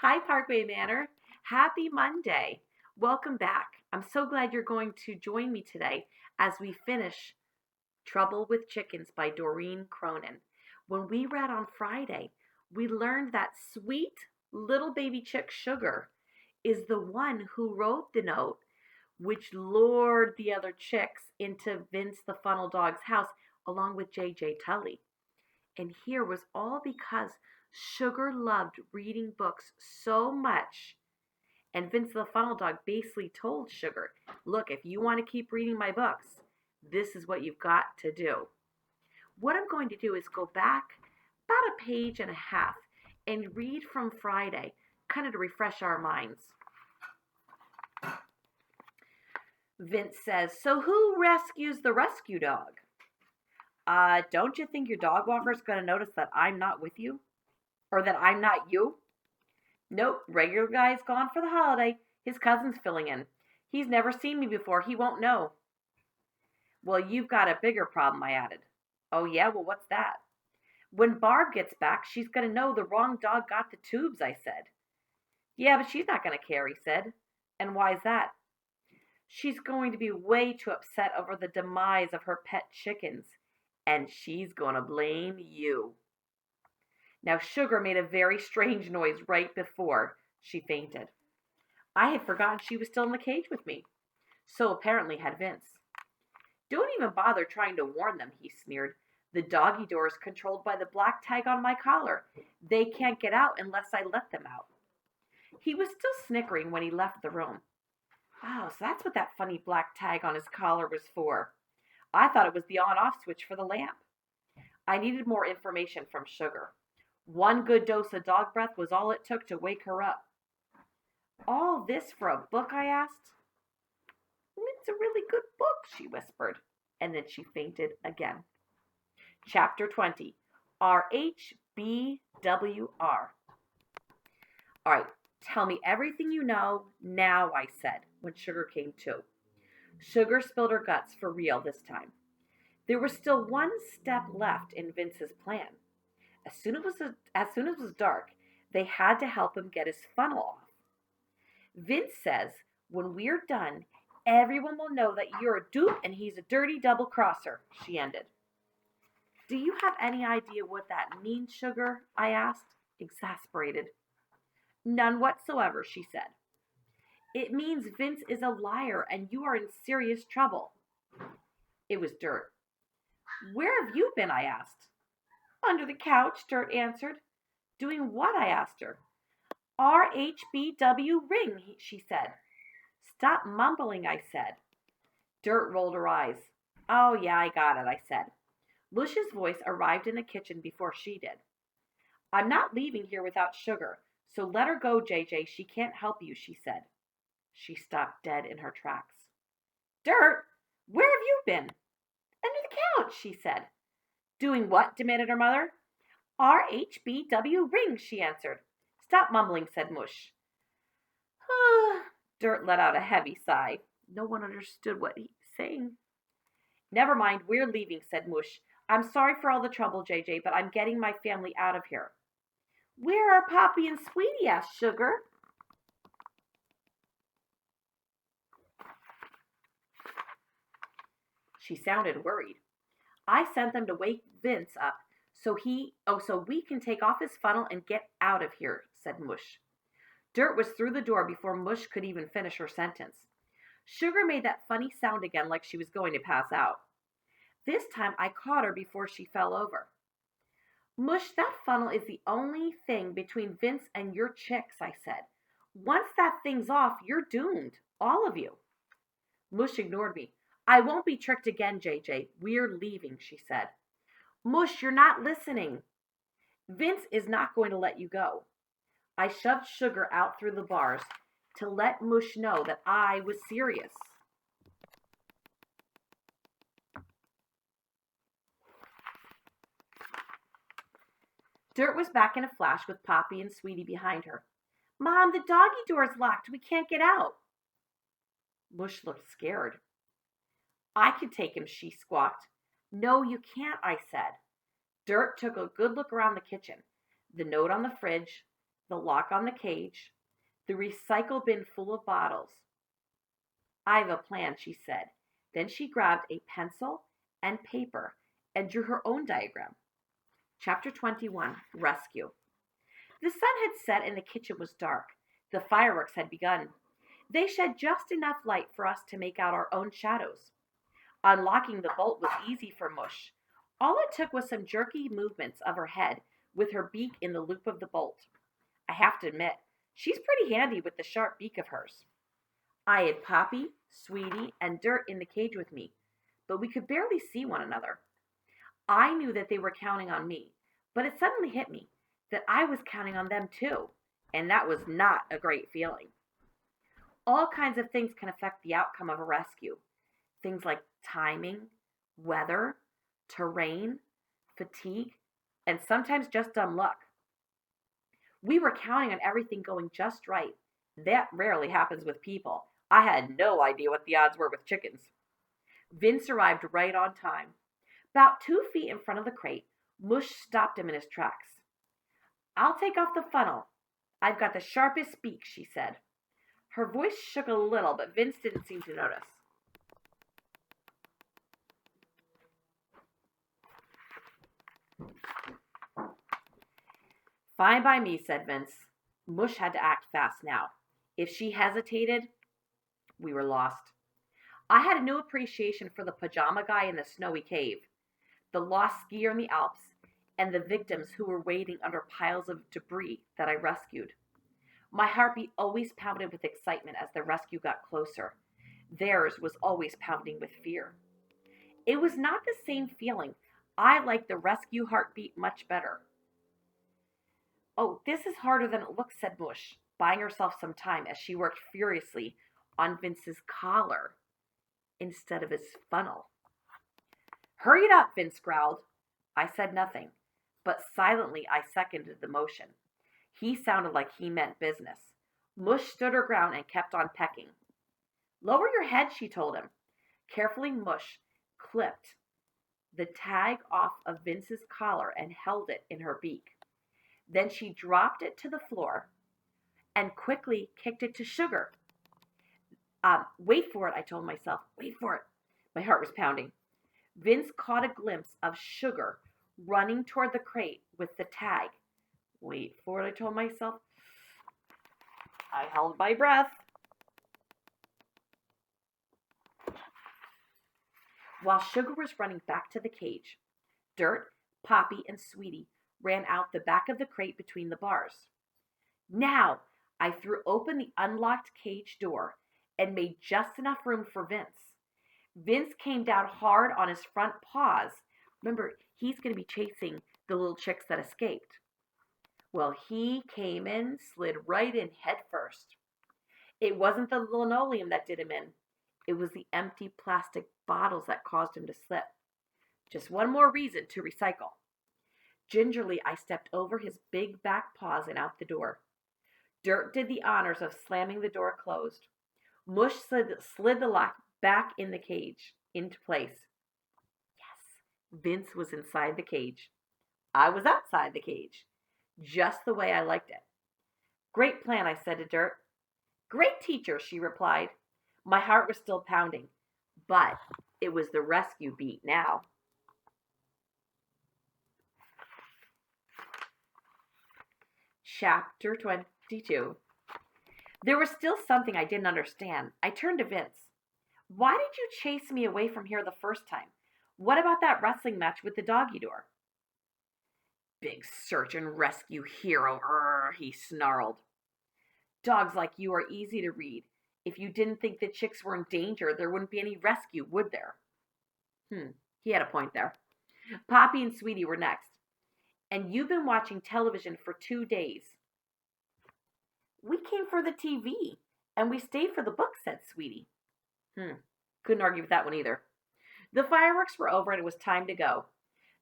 Hi, Parkway Manor. Happy Monday. Welcome back. I'm so glad you're going to join me today as we finish Trouble with Chickens by Doreen Cronin. When we read on Friday, we learned that sweet little baby chick Sugar is the one who wrote the note which lured the other chicks into Vince the Funnel Dog's house along with JJ Tully. And here was all because Sugar loved reading books so much. And Vince the Funnel Dog basically told Sugar, look, if you want to keep reading my books, this is what you've got to do. What I'm going to do is go back about a page and a half and read from Friday, kind of to refresh our minds. Vince says, so who rescues the rescue dog? Don't you think your dog walker's going to notice that I'm not with you? Or that I'm not you? Nope, regular guy's gone for the holiday. His cousin's filling in. He's never seen me before. He won't know. Well, you've got a bigger problem, I added. Oh, yeah? Well, what's that? When Barb gets back, she's going to know the wrong dog got the tubes, I said. Yeah, but she's not going to care, he said. And why's that? She's going to be way too upset over the demise of her pet chickens. And she's going to blame you. Now, Sugar made a very strange noise right before she fainted. I had forgotten she was still in the cage with me. So apparently had Vince. Don't even bother trying to warn them, he sneered. The doggy door is controlled by the black tag on my collar. They can't get out unless I let them out. He was still snickering when he left the room. Oh, so that's what that funny black tag on his collar was for. I thought it was the on-off switch for the lamp. I needed more information from Sugar. One good dose of dog breath was all it took to wake her up. All this for a book, I asked. It's a really good book, she whispered, and then she fainted again. Chapter 20, RHBWR. All right, tell me everything you know now, I said, when Sugar came to. Sugar spilled her guts for real this time. There was still one step left in Vince's plan. As soon as it was dark, they had to help him get his funnel off. Vince says, when we're done, everyone will know that you're a dupe and he's a dirty double-crosser, she ended. Do you have any idea what that means, Sugar? I asked, exasperated. None whatsoever, she said. It means Vince is a liar and you are in serious trouble. It was Dirt. Where have you been, I asked. Under the couch, Dirt answered. Doing what, I asked her. RHBW ring, she said. Stop mumbling, I said. Dirt rolled her eyes. Oh, yeah, I got it, I said. Mush's voice arrived in the kitchen before she did. I'm not leaving here without Sugar, so let her go, JJ. She can't help you, she said. She stopped dead in her tracks. Dirt, where have you been? Under the couch, she said. Doing what? Demanded her mother. RHBW ring, she answered. Stop mumbling, said Mush. Dirt let out a heavy sigh. No one understood what he was saying. Never mind, we're leaving, said Mush. I'm sorry for all the trouble, JJ, but I'm getting my family out of here. Where are Poppy and Sweetie? Asked Sugar. She sounded worried. I sent them to wake Vince up so we can take off his funnel and get out of here, said Mush. Dirt was through the door before Mush could even finish her sentence. Sugar made that funny sound again like she was going to pass out. This time I caught her before she fell over. Mush, that funnel is the only thing between Vince and your chicks, I said. Once that thing's off, you're doomed, all of you. Mush ignored me. I won't be tricked again, JJ. We're leaving, she said. Mush, you're not listening. Vince is not going to let you go. I shoved Sugar out through the bars to let Mush know that I was serious. Dirt was back in a flash with Poppy and Sweetie behind her. Mom, the doggy door's locked. We can't get out. Mush looked scared. I can take him, she squawked. No, you can't, I said. Dirt took a good look around the kitchen. The note on the fridge, the lock on the cage, the recycle bin full of bottles. "I've a plan," she said. Then she grabbed a pencil and paper and drew her own diagram. Chapter 21, Rescue. The sun had set and the kitchen was dark. The fireworks had begun. They shed just enough light for us to make out our own shadows. Unlocking the bolt was easy for Mush. All it took was some jerky movements of her head with her beak in the loop of the bolt. I have to admit, she's pretty handy with the sharp beak of hers. I had Poppy, Sweetie, and Dirt in the cage with me, but we could barely see one another. I knew that they were counting on me, but it suddenly hit me that I was counting on them too, and that was not a great feeling. All kinds of things can affect the outcome of a rescue. Things like timing, weather, terrain, fatigue, and sometimes just dumb luck. We were counting on everything going just right. That rarely happens with people. I had no idea what the odds were with chickens. Vince arrived right on time. About 2 feet in front of the crate, Mush stopped him in his tracks. "I'll take off the funnel. I've got the sharpest beak," she said. Her voice shook a little, but Vince didn't seem to notice. "Fine by me," said Vince. Mush had to act fast now. If she hesitated, we were lost. I had a new appreciation for the pajama guy in the snowy cave, the lost skier in the Alps, and the victims who were waiting under piles of debris that I rescued. My heartbeat always pounded with excitement as the rescue got closer. Theirs was always pounding with fear. It was not the same feeling. I liked the rescue heartbeat much better. "Oh, this is harder than it looks," said Mush, buying herself some time as she worked furiously on Vince's collar instead of his funnel. "Hurry it up," Vince growled. I said nothing, but silently I seconded the motion. He sounded like he meant business. Mush stood her ground and kept on pecking. "Lower your head," she told him. Carefully, Mush clipped the tag off of Vince's collar and held it in her beak. Then she dropped it to the floor and quickly kicked it to Sugar. Wait for it," I told myself. Wait for it. My heart was pounding. Vince caught a glimpse of Sugar running toward the crate with the tag. Wait for it, I told myself. I held my breath. While Sugar was running back to the cage, Dirt, Poppy, and Sweetie ran out the back of the crate between the bars. "Now!" I threw open the unlocked cage door and made just enough room for Vince. Vince came down hard on his front paws. Remember, he's going to be chasing the little chicks that escaped. Well, he came in, slid right in head first. It wasn't the linoleum that did him in. It was the empty plastic bottles that caused him to slip. Just one more reason to recycle. Gingerly, I stepped over his big back paws and out the door. Dirt did the honors of slamming the door closed. Mush slid the lock back in the cage into place. Yes, Vince was inside the cage. I was outside the cage, just the way I liked it. "Great plan," I said to Dirt. "Great teacher," she replied. My heart was still pounding, but it was the rescue beat now. Chapter 22. There was still something I didn't understand. I turned to Vince. "Why did you chase me away from here the first time? What about that wrestling match with the doggy door?" "Big search and rescue hero," he snarled. "Dogs like you are easy to read. If you didn't think the chicks were in danger, there wouldn't be any rescue, would there?" He had a point there. Poppy and Sweetie were next. "And you've been watching television for 2 days. "We came for the TV, and we stayed for the book," said Sweetie. Couldn't argue with that one either. The fireworks were over and it was time to go.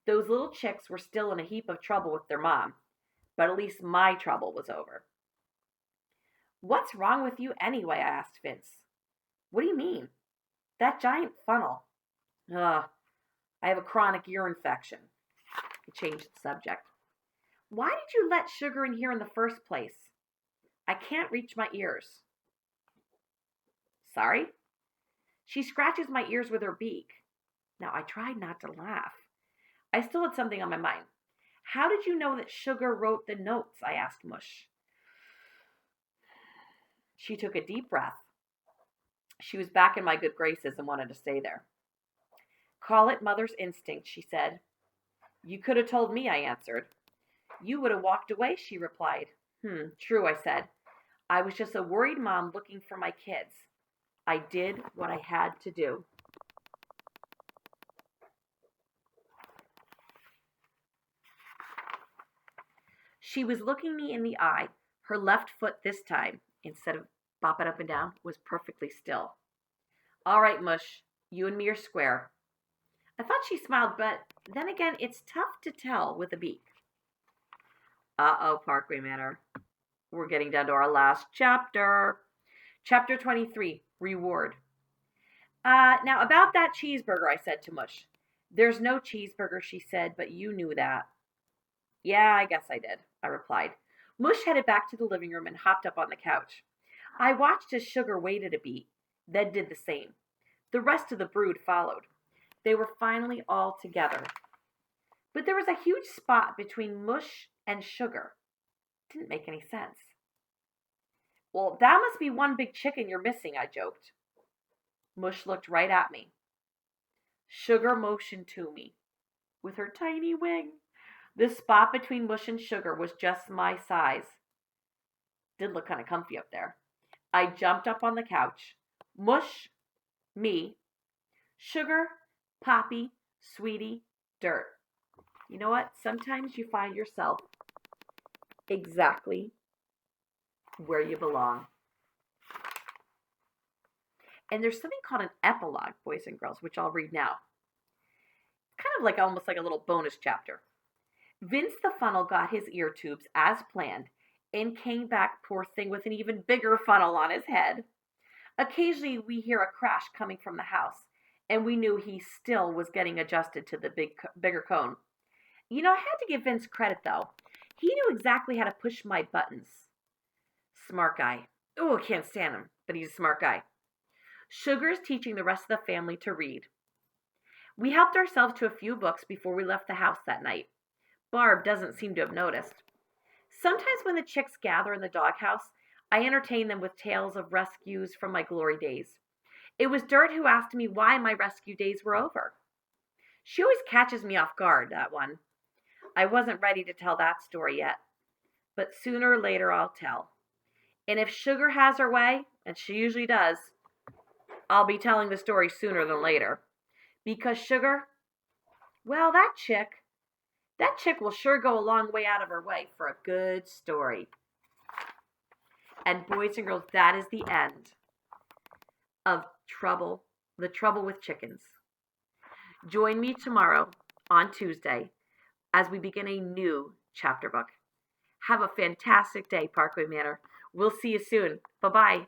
Those little chicks were still in a heap of trouble with their mom, but at least my trouble was over. "What's wrong with you anyway?" I asked Vince. "What do you mean?" "That giant funnel." I have a chronic ear infection." I changed the subject. Why did you let Sugar in here in the first place? I can't reach my ears. Sorry? She scratches my ears with her beak. Now, I tried not to laugh. I still had something on my mind. How did you know that Sugar wrote the notes? I asked Mush. She took a deep breath. She was back in my good graces and wanted to stay there. Call it mother's instinct, she said. You could have told me, I answered. You would have walked away, she replied. True, I said. I was just a worried mom looking for my kids. I did what I had to do. She was looking me in the eye. Her left foot this time, instead of bopping up and down, was perfectly still. All right, Mush, you and me are square. I thought she smiled, but then again, it's tough to tell with a beak. Uh-oh, Parkway Manor. We're getting down to our last chapter. Chapter 23, Reward. Now, about that cheeseburger, I said to Mush. There's no cheeseburger, she said, but you knew that. Yeah, I guess I did, I replied. Mush headed back to the living room and hopped up on the couch. I watched as Sugar waited a beat, then did the same. The rest of the brood followed. They were finally all together. But there was a huge spot between Mush and Sugar. Didn't make any sense. Well, that must be one big chicken you're missing, I joked. Mush looked right at me. Sugar motioned to me with her tiny wing. The spot between Mush and Sugar was just my size. Did look kind of comfy up there. I jumped up on the couch. Mush, me, Sugar, Poppy, Sweetie, Dirt. You know what? Sometimes you find yourself exactly where you belong. And there's something called an epilogue, boys and girls, which I'll read now. Kind of like almost like a little bonus chapter. Vince the funnel got his ear tubes as planned and came back, poor thing, with an even bigger funnel on his head. Occasionally we hear a crash coming from the house, and we knew he still was getting adjusted to the bigger cone. You know, I had to give Vince credit, though. He knew exactly how to push my buttons. Smart guy. Oh, I can't stand him, but he's a smart guy. Sugar is teaching the rest of the family to read. We helped ourselves to a few books before we left the house that night. Barb doesn't seem to have noticed. Sometimes when the chicks gather in the doghouse, I entertain them with tales of rescues from my glory days. It was Dirt who asked me why my rescue days were over. She always catches me off guard, that one. I wasn't ready to tell that story yet, but sooner or later I'll tell. And if Sugar has her way, and she usually does, I'll be telling the story sooner than later. Because Sugar, well, that chick will sure go a long way out of her way for a good story. And boys and girls, that is the end of The Trouble with Chickens. Join me tomorrow on Tuesday as we begin a new chapter book. Have a fantastic day, Parkway Manor. We'll see you soon. Bye-bye.